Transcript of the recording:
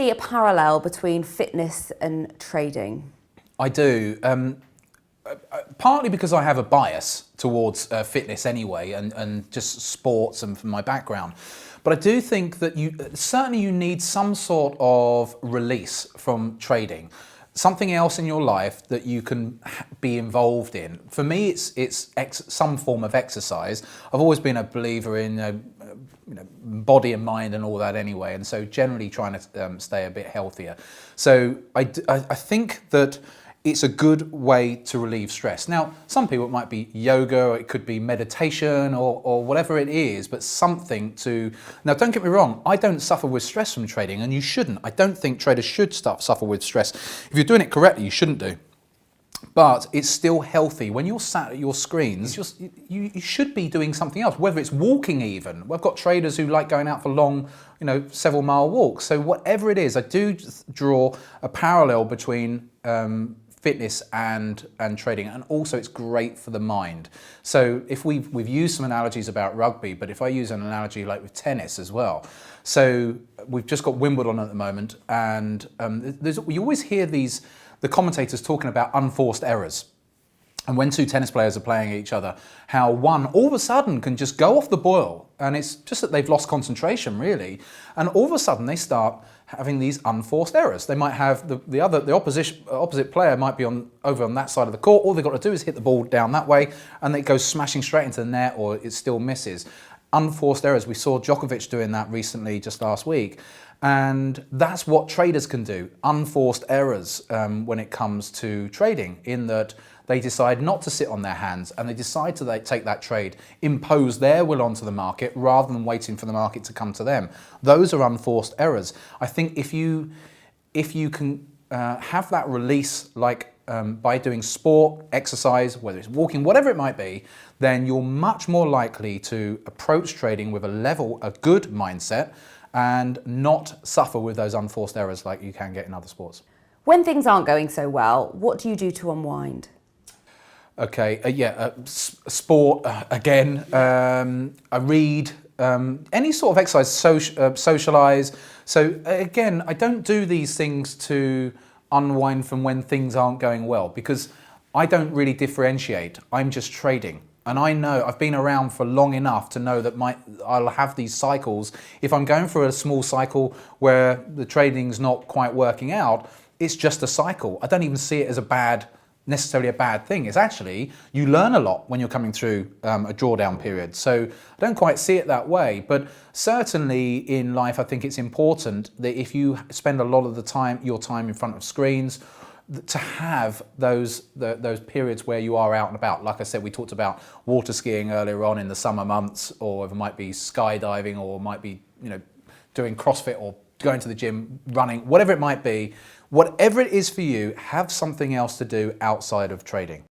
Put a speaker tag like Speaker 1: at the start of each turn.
Speaker 1: see a parallel between fitness and trading?
Speaker 2: I do. Partly because I have a bias towards fitness anyway, and just sports and from my background. But I do think that you need some sort of release from trading. Something else in your life that you can be involved in. For me, it's some form of exercise. I've always been a believer in body and mind and all that anyway, and so generally trying to stay a bit healthier. So I think that it's a good way to relieve stress. Now, some people, it might be yoga, or it could be meditation, or whatever it is, but something to... Now, don't get me wrong, I don't suffer with stress from trading, and you shouldn't. I don't think traders should suffer with stress. If you're doing it correctly, you shouldn't do. But it's still healthy. When you're sat at your screens, you should be doing something else, whether it's walking even. We've got traders who like going out for long, several mile walks. So whatever it is, I do draw a parallel between fitness and trading, and also it's great for the mind. So if we've used some analogies about rugby, but if I use an analogy like with tennis as well. So we've just got Wimbledon at the moment, and you always hear the commentators talking about unforced errors. And when two tennis players are playing each other, how one all of a sudden can just go off the boil, and it's just that they've lost concentration really, and all of a sudden they start having these unforced errors. They might have the opposite player might be over on that side of the court. All they've got to do is hit the ball down that way, and it goes smashing straight into the net, or it still misses. Unforced errors. We saw Djokovic doing that recently, just last week. And that's what traders can do, unforced errors when it comes to trading, in that they decide not to sit on their hands and they decide to take that trade, impose their will onto the market rather than waiting for the market to come to them. Those are unforced errors. I think if you can have that release, like by doing sport, exercise, whether it's walking, whatever it might be, then you're much more likely to approach trading with a good mindset, and not suffer with those unforced errors like you can get in other sports.
Speaker 1: When things aren't going so well, what do you do to unwind?
Speaker 2: Okay, sport, again, I read, any sort of exercise, socialise. So again, I don't do these things to unwind from when things aren't going well, because I don't really differentiate. I'm just trading. And I know, I've been around for long enough to know that I'll have these cycles. If I'm going through a small cycle where the trading's not quite working out, it's just a cycle. I don't even see it as necessarily a bad thing. It's actually, you learn a lot when you're coming through a drawdown period. So I don't quite see it that way, but certainly in life, I think it's important that if you spend a lot of your time in front of screens, to have those periods where you are out and about. Like I said, we talked about water skiing earlier on in the summer months, or it might be skydiving, or might be doing CrossFit, or going to the gym, running, whatever it might be. Whatever it is for you, have something else to do outside of trading.